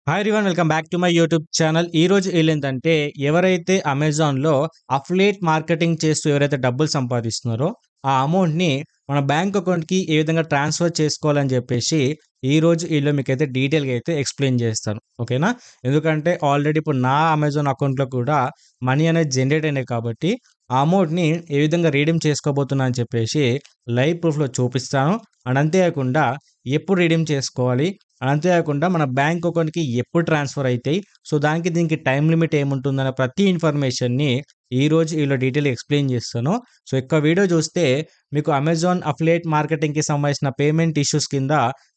Hi everyone, welcome back to my YouTube channel. ఈ రోజు ఏంటంటే ఎవరైతే అమెజాన్‌లో అఫిలియేట్ మార్కెటింగ్ చేస్తూ ఎవరైతే డబ్బులు సంపాదిస్తున్నారో, ఆ అమౌంట్‌ని మన బ్యాంక్ అకౌంట్‌కి ఏ విధంగా ట్రాన్స్‌ఫర్ చేసుకోవాలని చెప్పేసి ఈరోజు మీకైతే డీటెయిల్‌గా అయితే ఎక్స్‌ప్లెయిన్ చేస్తాను. ఓకేనా? ఎందుకంటే ఆల్రెడీ ఇప్పుడు నా అమెజాన్ అకౌంట్‌లో కూడా మనీ అనేది జనరేట్ అయినాయి కాబట్టి, ఆ అమౌంట్‌ని ఏ విధంగా రిడీమ్ చేసుకోబోతున్నా అని చెప్పేసి లైవ్ ప్రూఫ్‌లో చూపిస్తాను. అండ్ అంతేకాకుండా ఎప్పుడు రిడీమ్ చేసుకోవాలి, అంతేకాకుండా మన బ్యాంక్ అకౌంట్‌కి ఎప్పుడు ట్రాన్స్‌ఫర్ అయితాయి. సో, దానికి దీనికి టైమ్ లిమిట్ ఏముంటుందన్న ప్రతి ఇన్ఫర్మేషన్‌ని ఈరోజు డీటెయిల్‌గా ఎక్స్‌ప్లెయిన్ చేస్తాను. సో, ఎక్కువ వీడియో చూస్తే మీకు అమెజాన్ అఫిలియేట్ మార్కెటింగ్‌కి సంబంధించిన పేమెంట్ ఇష్యూస్ కింద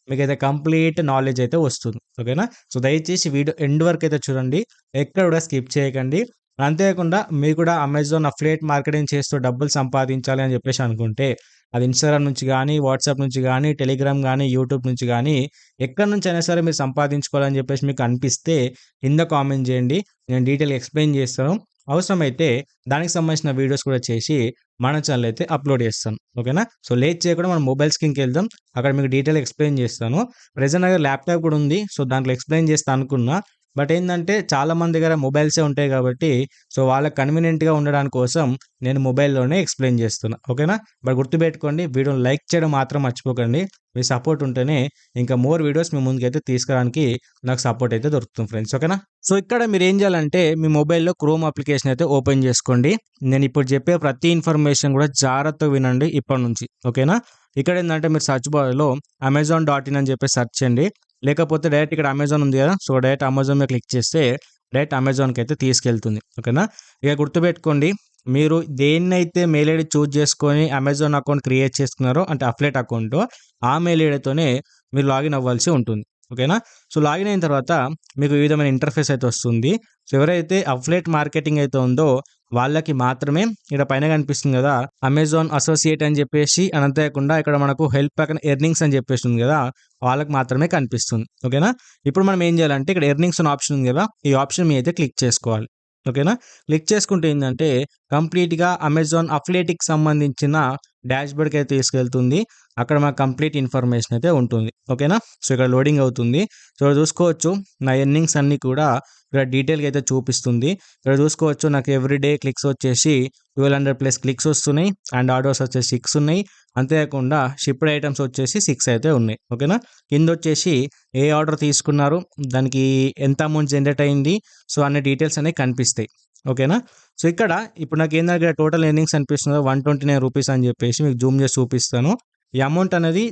మీకైతే కంప్లీట్ నాలెడ్జ్ అయితే వస్తుంది. ఓకేనా? సో, దయచేసి వీడియో ఎండ్ వరకు అయితే చూడండి. ఎక్కడ కూడా స్కిప్ చేయకండి. అంతేకాకుండా మీరు కూడా అమెజాన్ అఫిలియేట్ మార్కెటింగ్ చేస్తూ డబ్బులు సంపాదించాలి అని చెప్పేసి అనుకుంటే, అది ఇన్‌స్టాగ్రామ్ నుంచి గానీ, వాట్సాప్ నుంచి గానీ, టెలిగ్రామ్ గానీ, యూట్యూబ్ నుంచి గానీ ఎక్కడి నుంచైనా సరే మీరు సంపాదించుకోవాలని చెప్పేసి మీకు అనిపిస్తే కింద కామెంట్ చేయండి. నేను డీటెయిల్‌గా ఎక్స్‌ప్లెయిన్ చేస్తాను. అవసరమైతే దానికి సంబంధించిన వీడియోస్ కూడా చేసి మన ఛానెల్ అయితే అప్‌లోడ్ చేస్తాను. ఓకేనా? సో, లేట్ చేయకుండా మనం మొబైల్ స్క్రీన్‌కెళ్దాం. అక్కడ మీకు డీటెయిల్‌గా ఎక్స్‌ప్లెయిన్ చేస్తాను. ప్రెజెంట్ నా దగ్గర ల్యాప్‌టాప్ కూడా ఉంది. సో, దాంట్లో ఎక్స్‌ప్లెయిన్ చేస్తా అనుకున్నా. బట్ ఏందంటే చాలా మంది దగ్గర మొబైల్సే ఉంటాయి కాబట్టి, సో, వాళ్ళకి కన్వీనియంట్‌గా ఉండడానికి కోసం నేను మొబైల్‌లోనే ఎక్స్‌ప్లెయిన్ చేస్తున్నా. ఓకేనా? బట్ గుర్తుపెట్టుకోండి, వీడియోని లైక్ చేయడం మాత్రం మర్చిపోకండి. మీ సపోర్ట్ ఉంటేనే ఇంకా మోర్ వీడియోస్ మీ ముందుకైతే తీసుకురావడానికి నాకు సపోర్ట్ అయితే దొరుకుతుంది ఫ్రెండ్స్. ఓకేనా? సో, ఇక్కడ మీరేం జేయాలంటే మీ మొబైల్‌లో క్రోమ్ అప్లికేషన్ అయితే ఓపెన్ చేసుకోండి. నేనిప్పుడు చెప్పే ప్రతి ఇన్ఫర్మేషన్ గూడా జాగ్రత్తగా వినండి ఇప్పటి నుంచి. ఓకేనా? ఇక్కడేందంటే మీరు సెర్చ్ బార్‌లో అమెజాన్ డాట్ ఇన్ అని చెప్పేసి సెర్చ్ చేయండి. లేకపోతే డైరెక్ట్ ఇక్కడ అమెజాన్ ఉంది గదా! సో, డైరెక్ట్ అమెజాన్ మీద క్లిక్ చేస్తే డైరెక్ట్ అమెజాన్‌కైతే తీసుకెళ్తుంది. ఓకేనా? ఇక గుర్తుపెట్టుకోండి, మీరు దేన్నైతే మెయిల్ ఐడీ చూజ్ చేసుకొని అమెజాన్ అకౌంట్ క్రియేట్ చేసుకున్నారో అంటే అఫిలియేట్ అకౌంటో, ఆ మెయిల్ ఐడీతోనే మీరు లాగిన్ అవ్వాల్సి ఉంటుంది. ఓకేనా? సో, లాగిన్ అయిన తర్వాత మీకు ఈ విధమైన ఇంటర్‌ఫేస్ అయితే వస్తుంది. సో, ఎవరైతే అఫిలియేట్ మార్కెటింగ్ అయితే ఉందో వాళ్ళకి మాత్రమే ఇక్కడ పైన కనిపిస్తుంది గదా! అమెజాన్ అసోసియేట్ అని జెప్పేసి అంతేకాకుండా ఇక్కడ మనకు హెల్ప్ పక్కన ఎర్నింగ్స్ అని జెప్పేసి ఉంది గదా! వాళ్ళకి మాత్రమే కనిపిస్తుంది. ఓకేనా? ఇప్పుడు మనం ఏం జేయాలంటే ఇక్కడ ఎర్నింగ్స్ అని ఆప్షన్ ఉంది గదా! ఈ ఆప్షన్ మీద అయితే క్లిక్ చేసుకోవాలి. ఓకేనా? క్లిక్ చేసుకుంటే ఏందంటే కంప్లీట్‌గా అమెజాన్ అఫిలియేట్‌కి సంబంధించిన డాష్‌బోర్డ్‌కి అయితే తీసుకెళ్తుంది. అక్కడ మనకు కంప్లీట్ ఇన్ఫర్మేషన్ అయితే ఉంటుంది. ఓకేనా? సో, ఇక్కడ లోడింగ్ అవుతుంది. సో, ఇక్కడ చూసుకోవచ్చు నా ఎర్నింగ్స్ అన్నీ కూడా ఇక్కడ డీటెయిల్‌గా అయితే చూపిస్తుంది. ఇక్కడ చూసుకోవచ్చు నాకు ఎవ్రీ డే క్లిక్స్ వచ్చేసి 1200+ క్లిక్స్ వస్తున్నాయి. అండ్ ఆర్డర్స్ వచ్చేసి 6 ఉన్నాయి. అంతేకాకుండా షిప్డ్ ఐటెమ్స్ వచ్చేసి 6 అయితే ఉన్నాయి. ఓకేనా? కిందొచ్చేసి ఏ ఆర్డర్ తీసుకున్నారు, దానికి ఎంత అమౌంట్ జనరేట్ అయింది, సో, అన్ని డీటెయిల్స్ అనేవి కనిపిస్తాయి. ఓకేనా? సో, ఇక్కడ ఇప్పుడు నాకేందంటే టోటల్ ఎర్నింగ్స్ అనిపిస్తుంది ₹129 అని చెప్పేసి మీకు జూమ్ చేసి చూపిస్తాను. ఈ అమౌంట్ అనేది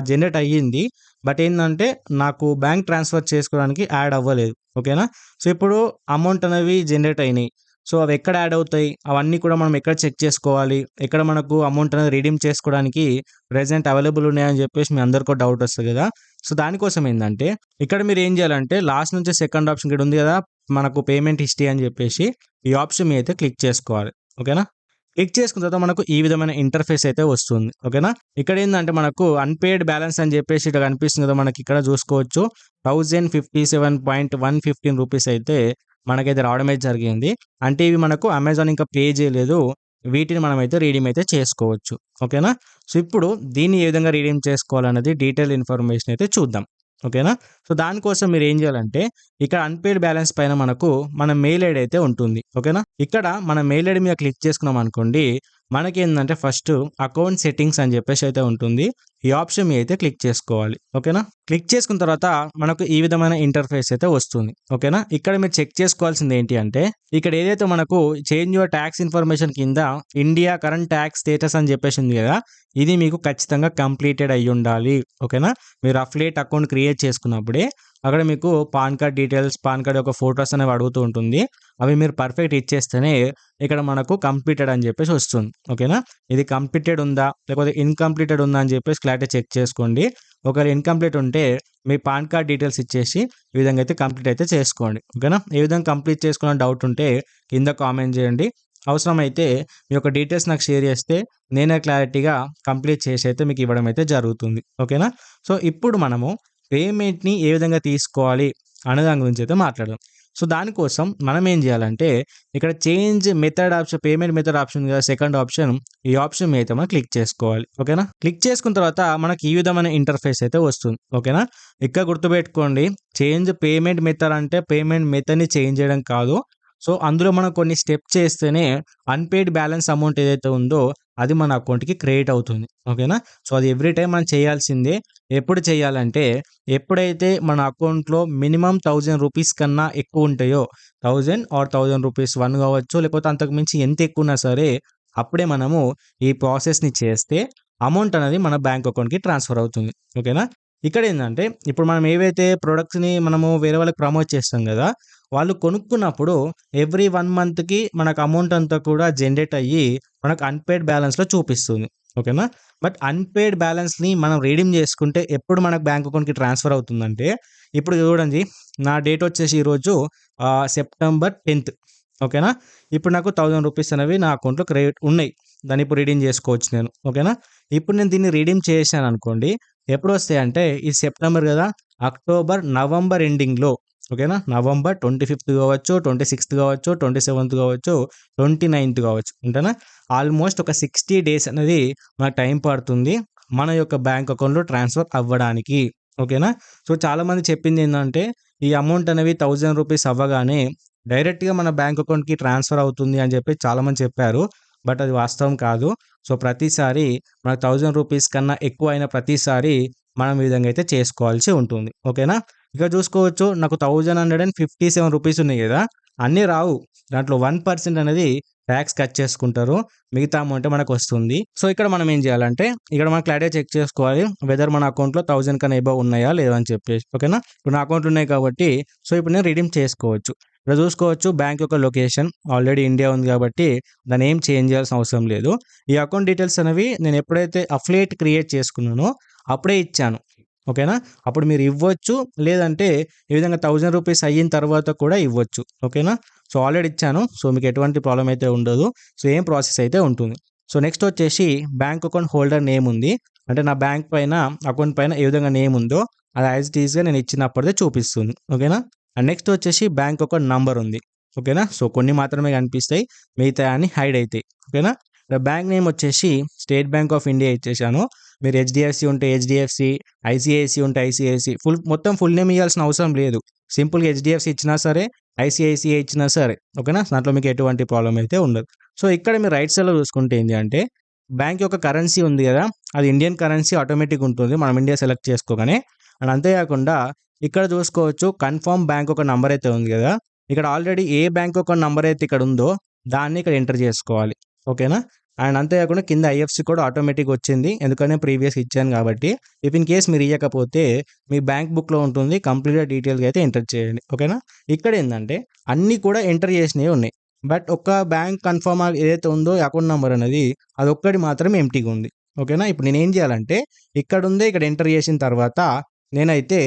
జనరేట్ అయ్యింది. బట్ ఏందంటే నాకు బ్యాంక్ ట్రాన్స్‌ఫర్ చేసుకోవడానికి యాడ్ అవ్వలేదు. ఓకేనా? సో, ఇప్పుడు అమౌంట్ అనేవి జనరేట్ అయినాయి. సో, అవి ఎక్కడ యాడ్ అవుతాయి? అవన్నీ కూడా మనం ఎక్కడ చెక్ చేసుకోవాలి? ఎక్కడ మనకు అమౌంట్ అనేది రిడీమ్ చేసుకోవడానికి ప్రెజెంట్ అవైలబుల్ ఉన్నాయని చెప్పేసి మీ అందరికీ ఒక డౌట్ వస్తది కదా! సో, దానికోసం ఏందంటే ఇక్కడ మీరు ఏం చేయాలంటే లాస్ట్ నుంచి సెకండ్ ఆప్షన్ ఇక్కడ ఉంది కదా! మనకు పేమెంట్ హిస్టరీ అని చెప్పేసి ఈ ఆప్షన్ మీద అయితే క్లిక్ చేసుకోవాలి. ఓకేనా? క్లిక్ చేసుకున్న తర్వాత మనకు ఈ విధమైన ఇంటర్‌ఫేస్ అయితే వస్తుంది. ఓకేనా? ఇక్కడేందంటే మనకు అన్‌పెయిడ్ బ్యాలెన్స్ అని జెప్పేసి ఇక్కడ కనిపిస్తుంది కదా! మనకిక్కడ చూసుకోవచ్చు. ₹1057.115 అయితే మనకైతే రావడమే జరిగింది. అంటే ఇవి మనకు అమెజాన్ ఇంకా పే చేయలేదు. వీటిని మనమైతే రీడీమ్ అయితే చేసుకోవచ్చు. ఓకేనా? సో, ఇప్పుడు దీన్ని ఏ విధంగా రీడీమ్ చేసుకోవాలన్నది డీటెయిల్ ఇన్ఫర్మేషన్ అయితే చూద్దాం. ఓకేనా? సో, దానికోసం మీరేం జేయాలంటే ఇక్కడ అన్‌పెయిడ్ బ్యాలెన్స్ పైన మనకు మన మెయిల్ ఐడీ అయితే ఉంటుంది. ఓకేనా? ఇక్కడ మన మెయిల్ ఐడీ మీద క్లిక్ చేసుకున్నామనుకోండి, మనకేందంటే ఫస్ట్ అకౌంట్ సెట్టింగ్స్ అని జెప్పేసి అయితే ఉంటుంది. ఈ ఆప్షన్ మీద అయితే క్లిక్ చేసుకోవాలి. ఓకేనా? క్లిక్ చేసుకున్న తర్వాత మనకు ఈ విధమైన ఇంటర్‌ఫేస్ అయితే వస్తుంది. ఓకేనా? ఇక్కడ మీరు చెక్ చేసుకోవాల్సింది ఏంటి అంటే, ఇక్కడ ఏదైతే మనకు చేంజ్ యువర్ టాక్స్ ఇన్ఫర్మేషన్ కింద ఇండియా కరెంట్ టాక్స్ స్టేటస్ అని జెప్పేసి ఉంది గదా! ఇది మీకు ఖచ్చితంగా కంప్లీటెడ్ అయ్యుండాలి. ఓకేనా? మీరు అఫిలియేట్ అకౌంట్ క్రియేట్ చేసుకున్నప్పుడే అక్కడ మీకు pan card details, pan card యొక్క ఫోటోస్ అనేవి అడుగుతూ ఉంటుంది. అవి మీరు పర్ఫెక్ట్ ఇచ్చేస్తేనే ఇక్కడ మనకు కంప్లీటెడ్ అని చెప్పేసి వస్తుంది. ఓకేనా? ఇది కంప్లీటెడ్ ఉందా? లేకపోతే ఇన్‌కంప్లీటెడ్ ఉందా? అని చెప్పేసి క్లారిటీ చెక్ చేసుకోండి. ఒకవేళ ఇన్‌కంప్లీట్ ఉంటే మీ పాన్ కార్డ్ డీటెయిల్స్ ఇచ్చేసి ఈ విధంగా అయితే కంప్లీట్ అయితే చేసుకోండి. ఓకేనా? ఏ విధంగా కంప్లీట్ చేసుకోవాలని డౌట్ ఉంటే కింద కామెంట్ చేయండి. అవసరమైతే మీ యొక్క డీటెయిల్స్ నాకు షేర్ చేస్తే నేనే క్లారిటీగా కంప్లీట్ చేసి అయితే మీకు ఇవ్వడం అయితే జరుగుతుంది. ఓకేనా? సో, ఇప్పుడు మనము పేమెంట్‌ని ఏ విధంగా తీసుకోవాలి అనే దాని గురించి అయితే మాట్లాడదాం. సో, దానికోసం మనం ఏం జేయాలంటే, ఇక్కడ change method option, payment method option ఉంది గదా! Second option. ఈ ఆప్షన్ మీద అయితే మనం క్లిక్ చేసుకోవాలి. ఓకేనా? క్లిక్ చేసుకున్న తర్వాత మనకి ఈ విధమైన ఇంటర్‌ఫేస్ అయితే వస్తుంది. ఓకేనా? ఇక్కడ గుర్తుపెట్టుకోండి, చేంజ్ పేమెంట్ మెథడ్ అంటే పేమెంట్ మెథడ్‌ని చేంజ్ జేయడం కాదు. సో, అందులో మనం కొన్ని స్టెప్ చేస్తేనే అన్‌పెయిడ్ బ్యాలెన్స్ అమౌంట్ ఏదైతే ఉందో అది మన అకౌంట్‌కి క్రెడిట్ అవుతుంది. ఓకేనా? సో, అది ఎవ్రీ టైమ్ మనం చేయాల్సిందే. ఎప్పుడు చేయాలంటే, ఎప్పుడైతే మన అకౌంట్‌లో మినిమమ్ రూ. 1000 కన్నా ఎక్కువ ఉంటాయో, 1000 ఆర్ రూ. 1 కావచ్చు, లేకపోతే అంతకు మించి ఎంత ఎక్కువున్నా సరే, అప్పుడే మనము ఈ ప్రాసెస్‌ని చేస్తే అమౌంట్ అనేది మన బ్యాంక్ అకౌంట్‌కి ట్రాన్స్‌ఫర్ అవుతుంది. ఓకేనా? ఇక్కడేందంటే, ఇప్పుడు మనం ఏవైతే ప్రొడక్ట్స్‌ని మనము వేరే వాళ్ళకి ప్రమోట్ చేస్తాం గదా! వాళ్ళు కొనుక్కున్నప్పుడు ఎవ్రీ 1 మంత్‌కి మనకు అమౌంట్ అంతా కూడా జనరేట్ అయ్యి, మనకు అన్‌పెయిడ్ బ్యాలెన్స్‌లో చూపిస్తుంది. ఓకేనా? బట్ అన్‌పెయిడ్ బ్యాలెన్స్‌ని మనం రీడీమ్ చేసుకుంటే ఎప్పుడు మనకు బ్యాంక్ అకౌంట్‌కి ట్రాన్స్‌ఫర్ అవుతుందంటే, ఇప్పుడు చూడండి, నా డేట్ వచ్చేసి ఈరోజు సెప్టెంబర్ 10థ్. ఓకేనా? ఇప్పుడు నాకు రూ. 1000 అనేవి నా అకౌంట్‌లో క్రెడిట్ ఉన్నాయి. దాన్ని ఇప్పుడు రిడీమ్ చేసుకోవచ్చు నేను. ఓకేనా? ఇప్పుడు నేను దీన్ని రిడీమ్ చేశాననుకోండి, ఎప్పుడొస్తాయంటే, ఇది సెప్టెంబర్ గదా! అక్టోబర్, నవంబర్ ఎండింగ్‌లో. ఓకేనా? నవంబర్ 25థ్ కావచ్చు, 26థ్ కావచ్చు, 27థ్ కావచ్చు, 29థ్ కావచ్చు. ఓకేనా? ఆల్మోస్ట్ ఒక 60 డేస్ అనేది మనకు టైం పడుతుంది, మన యొక్క బ్యాంక్ అకౌంట్‌లో ట్రాన్స్‌ఫర్ అవ్వడానికి. ఓకేనా? సో, చాలామంది చెప్పిందేందంటే, ఈ అమౌంట్ అనేవి రూ. 1000 అవ్వగానే డైరెక్ట్‌గా మన బ్యాంక్ అకౌంట్‌కి ట్రాన్స్‌ఫర్ అవుతుంది అని చెప్పి చాలామంది చెప్పారు. బట్ అది వాస్తవం కాదు. సో, ప్రతిసారి మనకు రూ. 1000 కన్నా ఎక్కువైన ప్రతిసారి మనం ఈ విధంగా అయితే చేసుకోవాల్సి ఉంటుంది. ఓకేనా? ఇక్కడ చూసుకోవచ్చు, నాకు రూ. 1157 ఉన్నాయి గదా! అన్నీ రావు. దాంట్లో 1% అనేది టాక్స్ కట్ చేసుకుంటారు. మిగతా అమౌంటే మనకొస్తుంది. సో, ఇక్కడ మనం ఏం జేయాలంటే, ఇక్కడ మనం క్లారిటీగా చెక్ చేసుకోవాలి, వెదర్ మన అకౌంట్‌లో 1000 కన్నా అబోవ్ ఉన్నాయా లేవా అని చెప్పేసి. ఓకేనా? ఇప్పుడు నా అకౌంట్‌లో ఉన్నాయి కాబట్టి, సో, ఇప్పుడు నేను రిడీమ్ చేసుకోవచ్చు. ఇక్కడ చూసుకోవచ్చు, బ్యాంక్ యొక్క లొకేషన్ ఆల్రెడీ ఇండియా ఉంది గాబట్టి, దాన్ని ఏం చేంజ్ చేయాల్సిన అవసరం లేదు. ఈ అకౌంట్ డీటెయిల్స్ అనేవి నేను ఎప్పుడైతే అఫిలియేట్ క్రియేట్ చేసుకున్నానో అప్పుడే ఇచ్చాను. ఓకేనా? అప్పుడు మీరు ఇవ్వచ్చు. లేదంటే ఈ విధంగా రూ. 1000 అయిన తర్వాత కూడా ఇవ్వచ్చు. ఓకేనా? సో, ఆల్రెడీ ఇచ్చాను. సో, మీకు ఎటువంటి ప్రాబ్లమ్ అయితే ఉండదు. సేమ్ ప్రాసెస్ అయితే ఉంటుంది. సో, నెక్స్ట్ వచ్చేసి బ్యాంక్ అకౌంట్ హోల్డర్ నేమ్ ఉంది. అంటే నా బ్యాంక్ పైన, అకౌంట్ పైన ఏ విధంగా నేమ్ ఉందో అది యాజ్ ఇట్ ఈస్‌గా నేను ఇచ్చినప్పుడే చూపిస్తుంది. ఓకేనా? అండ్ నెక్స్ట్ వచ్చేసి బ్యాంక్ అకౌంట్ నంబర్ ఉంది. ఓకేనా? సో, కొన్ని మాత్రమే కనిపిస్తాయి, మిగతాయి అన్ని హైడ్ అయితాయి. ఓకేనా? బ్యాంక్ నేమ్ వచ్చేసి స్టేట్ బ్యాంక్ ఆఫ్ ఇండియా ఇచ్చేసాను. మీరు హెచ్‌డిఎఫ్‌సి ఉంటే హెచ్‌డిఎఫ్‌సి, ఐసీఐసీ ఉంటే ఐసీఐసీ, మొత్తం ఫుల్ నేమ్ ఇయ్యాల్సిన అవసరం లేదు. సింపుల్‌గా హెచ్‌డిఎఫ్‌సి ఇచ్చినా సరే, ఐసీఐసీఐ ఇచ్చినా సరే. ఓకేనా? దాంట్లో మీకు ఎటువంటి ప్రాబ్లమ్ అయితే ఉండదు. సో, ఇక్కడ మీరు రైట్ సైడ్‌లో చూసుకుంటే ఏంది అంటే, బ్యాంక్ యొక్క కరెన్సీ ఉంది గదా! అది ఇండియన్ కరెన్సీ ఆటోమేటిక్‌గా ఉంటుంది, మనం ఇండియా సెలెక్ట్ చేసుకోగానే. అండ్ అంతేకాకుండా ఇక్కడ చూసుకోవచ్చు, కన్ఫర్మ్ బ్యాంక్ ఒక నంబర్ అయితే ఉంది గదా! ఇక్కడ ఆల్రెడీ ఏ బ్యాంక్ ఒక నంబర్ అయితే ఇక్కడ ఉందో దాన్ని ఇక్కడ ఎంటర్ చేసుకోవాలి. ఓకేనా? అండ్ అంతేకాకుండా కింద ఐఎఫ్‌సి కోడ్ ఆటోమేటిక్‌గా వచ్చింది, ఎందుకంటే ప్రీవియస్‌గా ఇచ్చాను కాబట్టి. ఇఫ్ ఇన్ కేస్ మీరు ఇయ్యకపోతే మీ బ్యాంక్ బుక్‌లో ఉంటుంది, కంప్లీట్‌గా డీటెయిల్‌గా అయితే ఎంటర్ చేయండి. ఓకేనా? ఇక్కడేందంటే అన్నీ కూడా ఎంటర్ చేసినవి ఉన్నాయి. బట్ ఒక్క బ్యాంక్ కన్ఫర్మ్ ఏదైతే ఉందో అకౌంట్ నంబర్ అనేది అదొక్కటి మాత్రం ఎంప్టీగా ఉంది. ఓకేనా? ఇప్పుడు నేనేం చేయాలంటే, ఇక్కడుందే ఇక్కడ ఎంటర్ చేసిన తర్వాత నేనైతే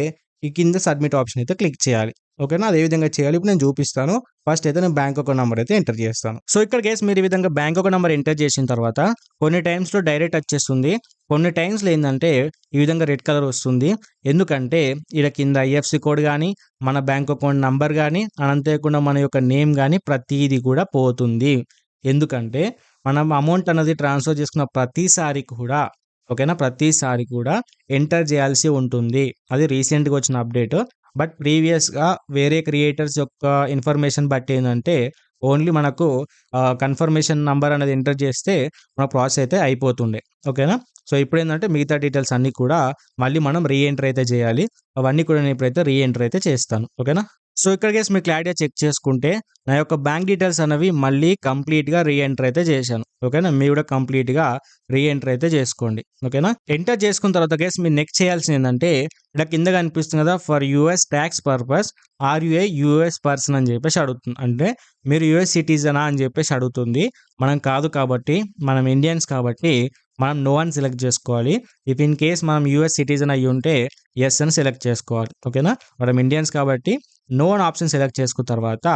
ఈ కింద సబ్మిట్ ఆప్షన్ అయితే క్లిక్ చేయాలి. ఓకేనా? అదే విధంగా చేయాలి. ఇప్పుడు నేను చూపిస్తాను. ఫస్ట్ అయితే నేను బ్యాంక్ అకౌంట్ నంబర్ అయితే ఎంటర్ చేస్తాను. సో, ఇక్కడ గైస్ మీరు ఈ విధంగా బ్యాంక్ అకౌంట్ నంబర్ ఎంటర్ చేసిన తర్వాత కొన్ని టైమ్స్‌లో డైరెక్ట్ వచ్చేస్తుంది. కొన్ని టైమ్స్‌లో ఏందంటే ఈ విధంగా రెడ్ కలర్ వస్తుంది. ఎందుకంటే ఈడ కింద ఐఎఫ్‌సి కోడ్ గాని, మన బ్యాంక్ అకౌంట్ నంబర్ గాని, అంతేకాకుండా మన యొక్క నేమ్ గాని ప్రతీది కూడా పోతుంది. ఎందుకంటే మనం అమౌంట్ అనేది ట్రాన్స్‌ఫర్ చేసుకున్న ప్రతిసారి కూడా, ఓకేనా, ప్రతిసారి కూడా ఎంటర్ చేయాల్సి ఉంటుంది. అది రీసెంట్‌గా వచ్చిన అప్డేట్. బట్ ప్రీవియస్‌గా వేరే క్రియేటర్స్ యొక్క ఇన్ఫర్మేషన్ బట్టి ఏందంటే, ఓన్లీ మనకు కన్ఫర్మేషన్ నంబర్ అనేది ఎంటర్ చేస్తే మన ప్రాసెస్ అయితే అయిపోతుండే. ఓకేనా? సో, ఇప్పుడేందంటే మిగతా డీటెయిల్స్ అన్నీ కూడా మళ్ళీ మనం ఎంటర్ అయితే చేయాలి. అవన్నీ కూడా నేను ఇప్పుడైతే ఎంటర్ అయితే చేస్తాను. ఓకేనా? సో, ఇక్కడ గైస్ మీరు క్లారిటీగా చెక్ చేసుకుంటే నా యొక్క బ్యాంక్ డీటెయిల్స్ అనేవి మళ్ళీ కంప్లీట్‌గా ఎంటర్ అయితే చేశాను. ఓకేనా? మీరు కూడా కంప్లీట్‌గా ఎంటర్ అయితే చేసుకోండి. ఓకేనా? ఎంటర్ చేసుకున్న తర్వాత గైస్ మీరు నెక్స్ట్ చేయాల్సింది ఏందంటే, ఇక్కడ కింద కనిపిస్తుంది కదా, for US tax purpose are you a US person అని చెప్పేసి అడుగుతుంది. అంటే మీరు యూఎస్ సిటిజనా అని చెప్పేసి అడుగుతుంది. మనం కాదు కాబట్టి, మనం ఇండియన్స్ కాబట్టి మనం నో అని సెలెక్ట్ చేసుకోవాలి. ఇఫ్ ఇన్ కేస్ మనం యూఎస్ సిటిజన్ అయ్యి ఉంటే యెస్ అని సెలెక్ట్ చేసుకోవాలి. ఓకేనా? మనం ఇండియన్స్ కాబట్టి నో అని ఆప్షన్ సెలెక్ట్ చేసుకున్న తర్వాత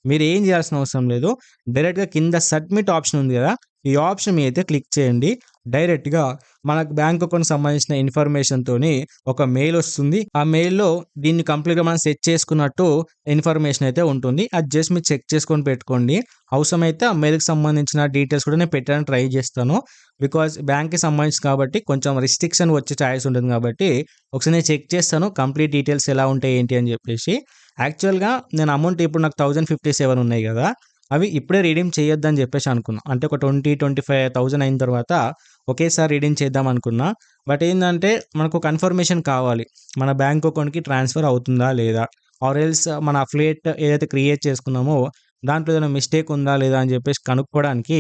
మీరు ఏం చేయాల్సిన అవసరం లేదు. డైరెక్ట్‌గా కింద సబ్మిట్ ఆప్షన్ ఉంది కదా, ఈ ఆప్షన్ మీద అయితే క్లిక్ చేయండి. డైరెక్ట్‌గా మనకు బ్యాంక్ అకౌంట్‌కి సంబంధించిన ఇన్ఫర్మేషన్‌తోని ఒక మెయిల్ వస్తుంది. ఆ మెయిల్‌లో దీన్ని కంప్లీట్‌గా మనం సెట్ చేసుకున్నట్టు ఇన్ఫర్మేషన్ అయితే ఉంటుంది. అది జస్ట్ మీరు చెక్ చేసుకొని పెట్టుకోండి. అవసరమైతే ఆ మెయిల్‌కి సంబంధించిన డీటెయిల్స్ కూడా నేను పెట్టడానికి ట్రై చేస్తాను. బికాజ్ బ్యాంక్‌కి సంబంధించి కాబట్టి కొంచెం రిస్ట్రిక్షన్ వచ్చే ఛాయిస్ ఉంటుంది కాబట్టి ఒకసారి నేను చెక్ చేస్తాను. కంప్లీట్ డీటెయిల్స్ ఎలా ఉంటాయి ఏంటి అని చెప్పేసి. యాక్చువల్‌గా నేను అమౌంట్ ఇప్పుడు నాకు 1057 ఉన్నాయి గదా! అవి ఇప్పుడే రిడీమ్ చేయొద్దని జెప్పేసి అనుకున్నా. అంటే ఒక 25,000 అయిన తర్వాత ఒకేసారి రిడీమ్ చేద్దాం అనుకున్నా. బట్ ఏందంటే మనకు కన్ఫర్మేషన్ కావాలి. మన బ్యాంక్ అకౌంట్‌కి ట్రాన్స్‌ఫర్ అవుతుందా లేదా? ఆర్ ఎల్స్ మన అఫిలియేట్ ఏదైతే క్రియేట్ చేసుకున్నామో దాంట్లో ఏదైనా మిస్టేక్ ఉందా లేదా అని జెప్పేసి కనుక్కోవడానికి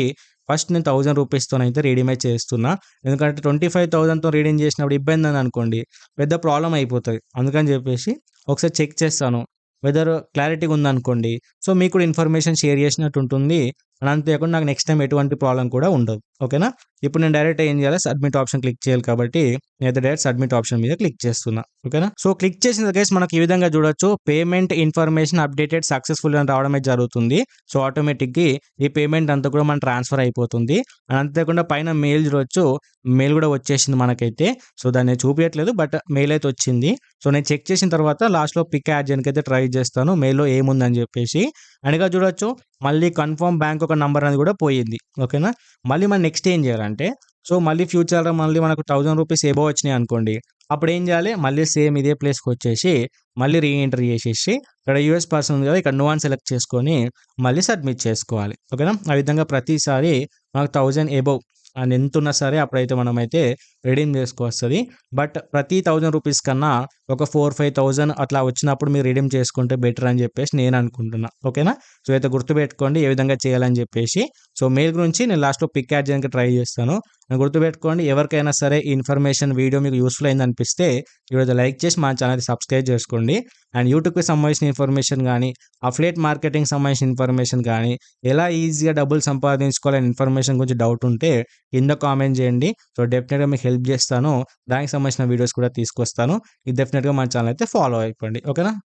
ఫస్ట్ నేను రూ. 1000తోనైతే రిడీమే చేస్తున్నా. ఎందుకంటే 25,000తో రిడీమ్ చేసినప్పుడు ఇబ్బందని అనుకోండి పెద్ద ప్రాబ్లమ్ అయిపోతది. అందుకని జెప్పేసి ఒకసారి చెక్ చేస్తాను. వెదర్ క్లారిటీగా ఉందనుకోండి. సో, మీకు కూడా ఇన్ఫర్మేషన్ షేర్ చేసినట్టు ఉంటుంది. అండ్ అంతేకాకుండా నాకు నెక్స్ట్ టైమ్ ఎటువంటి ప్రాబ్లమ్ కూడా ఉండదు. ఓకేనా? ఇప్పుడు నేను డైరెక్ట్ ఏం చేయాలి సబ్మిట్ ఆప్షన్ క్లిక్ చేయాలి కాబట్టి నేనైతే డైరెక్ట్ సబ్మిట్ ఆప్షన్ మీద క్లిక్ చేస్తున్నా. ఓకేనా? సో, క్లిక్ చేసిన గైస్ మనకు ఈ విధంగా చూడొచ్చు. పేమెంట్ ఇన్ఫర్మేషన్ అప్డేటెడ్ సక్సెస్‌ఫుల్ అని రావడమే జరుగుతుంది. సో, ఆటోమేటిక్‌గా ఈ పేమెంట్ అంతా కూడా మన ట్రాన్స్‌ఫర్ అయిపోతుంది. అండ్ అంతేకాకుండా పైన మెయిల్ చూడొచ్చు. మెయిల్ కూడా వచ్చేసింది మనకైతే. సో, దాన్ని చూపియట్లేదు. బట్ మెయిల్ అయితే వచ్చింది. సో, నేను చెక్ చేసిన తర్వాత లాస్ట్‌లో పిక్ యాడ్ చేయడానికైతే ట్రై చేస్తాను. మెయిల్‌లో ఏముందని చెప్పేసి. అండ్ ఇక చూడొచ్చు మళ్ళీ కన్ఫర్మ్ బ్యాంక్ ఒక నంబర్ అనేది కూడా పోయింది. ఓకేనా? మళ్ళీ మనం నెక్స్ట్ ఏం చేయాలంటే సో, మళ్ళీ ఫ్యూచర్‌లో మళ్ళీ మనకు రూ. 1000 ఎబోవ్ వచ్చినాయి అనుకోండి. అప్పుడేం చేయాలి మళ్ళీ సేమ్ ఇదే ప్లేస్‌కొచ్చేసి మళ్ళీ ఎంటర్ చేసేసి ఇక్కడ యూఎస్ పర్సన్ ఉంది కదా! ఇక్కడ నో అని సెలెక్ట్ చేసుకొని మళ్ళీ సబ్మిట్ చేసుకోవాలి. ఓకేనా? ఆ విధంగా ప్రతిసారి మనకు 1000 ఎబోవ్ అండ్ ఎంతున్నా సరే అప్పుడైతే మనమైతే రిడీమ్ చేసుకోవస్తది. బట్ ప్రతి రూ. 1000 కన్నా ఒక 4, 5,000 అట్లా వచ్చినప్పుడు మీరు రిడీమ్ చేసుకుంటే బెటర్ అని చెప్పేసి నేను అనుకుంటున్నా. ఓకేనా? సో, అయితే గుర్తుపెట్టుకోండి ఏ విధంగా చేయాలని చెప్పేసి. సో, మెయిల్ గురించి నేను లాస్ట్‌లో పిక్ యాడ్ చేయడానికి ట్రై చేస్తాను. అండ్ గుర్తుపెట్టుకోండి ఎవరికైనా సరే ఈ ఇన్ఫర్మేషన్ వీడియో మీకు యూజ్‌ఫుల్ అయిందనిపిస్తే ఈ వీడియో లైక్ చేసి మా ఛానెల్‌ని సబ్స్క్రైబ్ చేసుకోండి. అండ్ యూట్యూబ్‌కి సంబంధించిన ఇన్ఫర్మేషన్ గానీ, అఫిలియేట్ మార్కెటింగ్ సంబంధించిన ఇన్ఫర్మేషన్ గానీ, ఎలా ఈజీగా డబ్బులు సంపాదించుకోవాలనే ఇన్ఫర్మేషన్ గురించి డౌట్ ఉంటే కింద కామెంట్ చేయండి. సో, డెఫినిట్‌గా మీకు హెల్ప్ చేస్తాను. దానికి సంబంధించిన వీడియోస్ కూడా తీసుకొస్తాను. ఇది డెఫినిట్‌గా మన ఛానెల్ అయితే ఫాలో అయిపోండి. ఓకేనా?